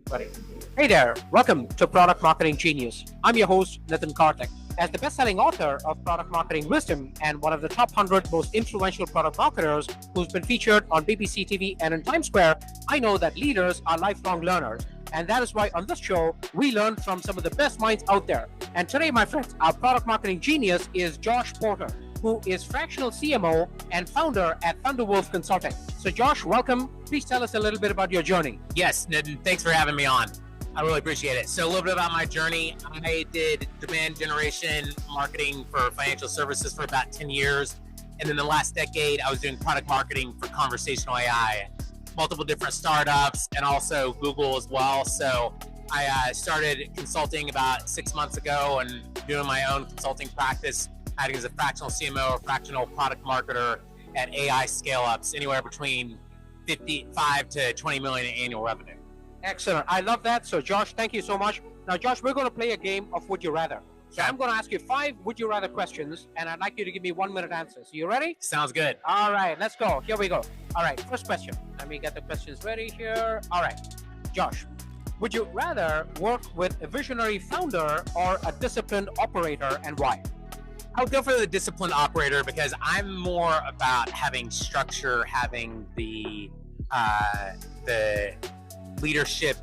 Buddy. Hey there, welcome to Product Marketing Genius. I'm your host, Nitin Kartik. As the best-selling author of Product Marketing Wisdom and one of the top 100 most influential product marketers who's been featured on BBC TV and in Times Square, I know that leaders are lifelong learners. And that is why on this show, we learn from some of the best minds out there. And today, my friends, our product marketing genius is Josh Porter, who is fractional CMO and founder at ThunderWolf Consulting. So Josh, welcome. Please tell us a little bit about your journey. Yes, Nitin, thanks for having me on. I really appreciate it. So a little bit about my journey. I did demand generation marketing for financial services for about 10 years. And then the last decade, I was doing product marketing for conversational AI, multiple different startups, and also Google as well. So I started consulting about 6 months ago and doing my own consulting practice, acting as a fractional CMO or fractional product marketer at AI scale-ups, anywhere between 55 to 20 million in annual revenue. Excellent. I love that. So Josh, thank you so much. Now, Josh, we're going to play a game of Would You Rather. So I'm going to ask you 5 Would You Rather questions, and I'd like you to give me 1-minute answers. You ready? Sounds good. All right, let's go. Here we go. All right, first question. Let me get the questions ready here. All right, Josh, would you rather work with a visionary founder or a disciplined operator, and why? I would go for the disciplined operator because I'm more about having structure, having the leadership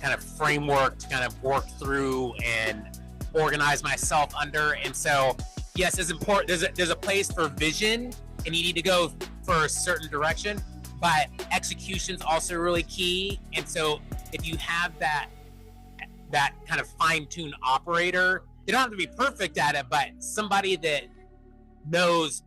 kind of framework to kind of work through and organize myself under. And so, yes, it's important. There's a place for vision, and you need to go for a certain direction, but execution's also really key. And so, if you have that kind of fine-tuned operator, they don't have to be perfect at it, but somebody that knows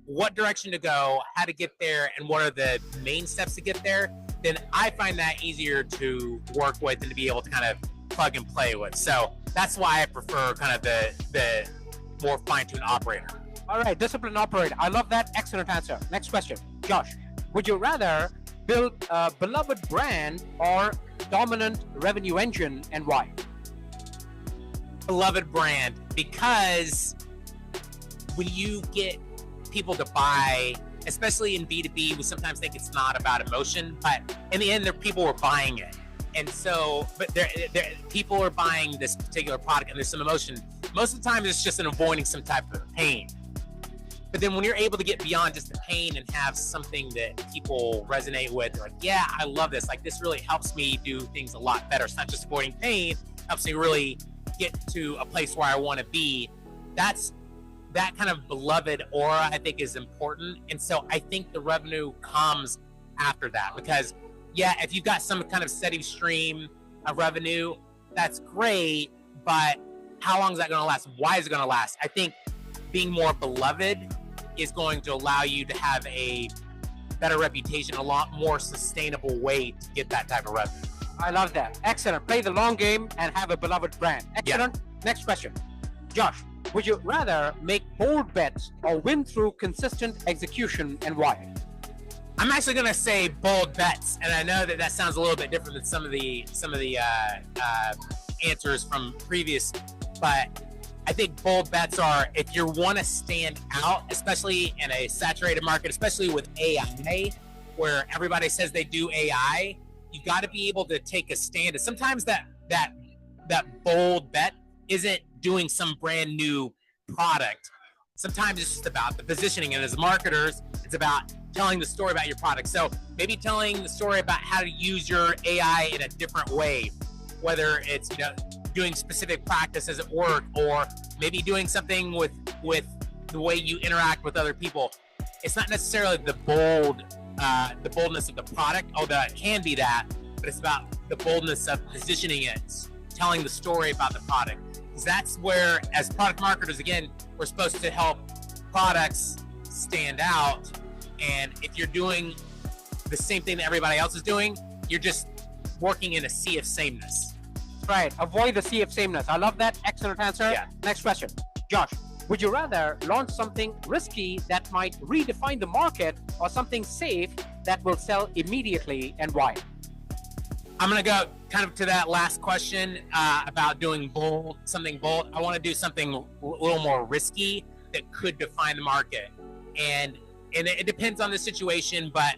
what direction to go, how to get there, and what are the main steps to get there, then I find that easier to work with and to be able to kind of plug and play with. So that's why I prefer kind of the more fine-tuned operator. All right, disciplined operator. I love that. Excellent answer. Next question. Josh, would you rather build a beloved brand or dominant revenue engine, and why? Beloved brand, because when you get people to buy, especially in B2B, we sometimes think it's not about emotion, but in the end, people are buying it. And so, but people are buying this particular product and there's some emotion. Most of the time, it's just an avoiding some type of pain. But then when you're able to get beyond just the pain and have something that people resonate with, they're like, yeah, I love this. Like, this really helps me do things a lot better. It's not just avoiding pain, it helps me really get to a place where I want to be. That kind of beloved aura, I think, is important. And so I think the revenue comes after that, because yeah, if you've got some kind of steady stream of revenue, that's great, but how long is that going to last? Why is it going to last? I think being more beloved is going to allow you to have a better reputation, a lot more sustainable way to get that type of revenue. I love that. Excellent. Play the long game and have a beloved brand. Excellent. Yeah. Next question. Josh, would you rather make bold bets or win through consistent execution, and why? I'm actually going to say bold bets, and I know that sounds a little bit different than some of the answers from previous, but I think bold bets are, if you want to stand out, especially in a saturated market, especially with AI, where everybody says they do AI, you got to be able to take a stand. And sometimes that bold bet isn't doing some brand new product. Sometimes it's just about the positioning, and as marketers, it's about telling the story about your product. So maybe telling the story about how to use your AI in a different way, whether it's doing specific practices at work, or maybe doing something with the way you interact with other people. It's not necessarily the boldness of the product, although it can be that, but it's about the boldness of positioning it, telling the story about the product. Because that's where, as product marketers, again, we're supposed to help products stand out. And if you're doing the same thing that everybody else is doing, you're just working in a sea of sameness. Right. Avoid the sea of sameness. I love that. Excellent answer. Yeah. Next question. Josh, would you rather launch something risky that might redefine the market, or something safe that will sell immediately, and why? I'm going to go kind of to that last question about doing something bold. I want to do something a little more risky that could define the market. And it depends on the situation, but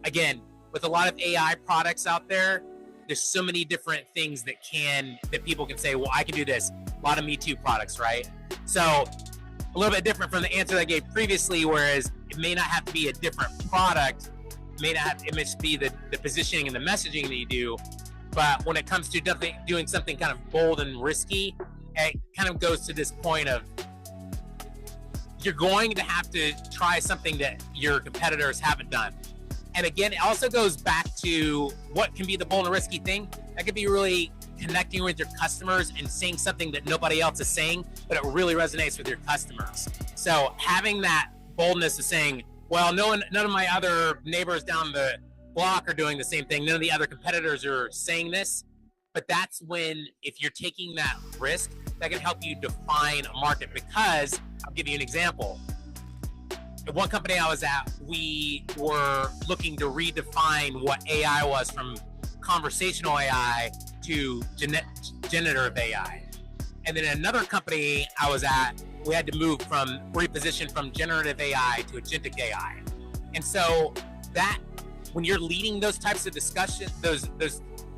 again, with a lot of AI products out there, there's so many different things that people can say, well, I can do this. A lot of Me Too products, right? So a little bit different from the answer that I gave previously, whereas it may not have to be a different product, it may just be the positioning and the messaging that you do. But when it comes to doing something kind of bold and risky, it kind of goes to this point of you're going to have to try something that your competitors haven't done. And again, it also goes back to what can be the bold and risky thing. That could be really connecting with your customers and saying something that nobody else is saying, but it really resonates with your customers. So having that boldness of saying, well, none of my other neighbors down the block are doing the same thing. None of the other competitors are saying this. But that's when, if you're taking that risk, that can help you define a market. Because I'll give you an example. At one company I was at, we were looking to redefine what AI was from conversational AI to generative AI. And then another company I was at, we had to reposition from generative AI to agentic AI. And so that, when you're leading those types of discussions, those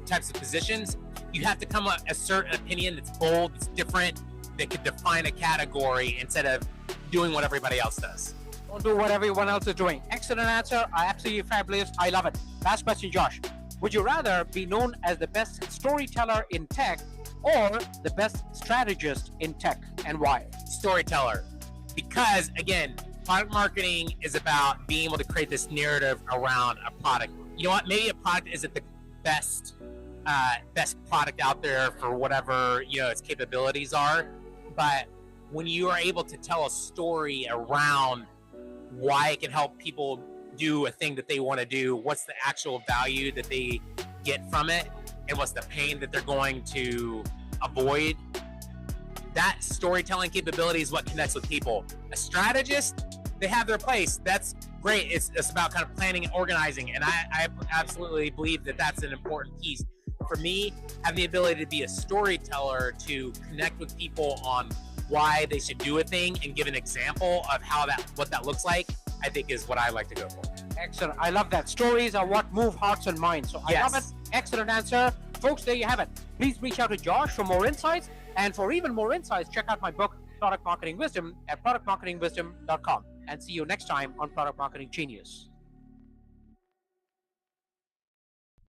types of positions, you have to come up with a certain opinion that's bold, that's different, that could define a category instead of doing what everybody else does. Don't do what everyone else is doing. Excellent answer. Absolutely fabulous. I love it. Last question, Josh. Would you rather be known as the best storyteller in tech or the best strategist in tech, and why? Storyteller. Because again, product marketing is about being able to create this narrative around a product. You know what? Maybe a product isn't the best product out there for whatever, its capabilities are. But when you are able to tell a story around why it can help people do a thing that they want to do, what's the actual value that they get from it, and what's the pain that they're going to avoid, that storytelling capability is what connects with people. A strategist, they have their place. That's great. It's about kind of planning and organizing. And I absolutely believe that that's an important piece. For me, having the ability to be a storyteller, to connect with people on why they should do a thing and give an example of what that looks like, I think is what I like to go for. Excellent. I love that. Stories are what move hearts and minds. So I love it. Excellent answer. Folks, there you have it. Please reach out to Josh for more insights. And for even more insights, check out my book, Product Marketing Wisdom, at productmarketingwisdom.com. And see you next time on Product Marketing Genius.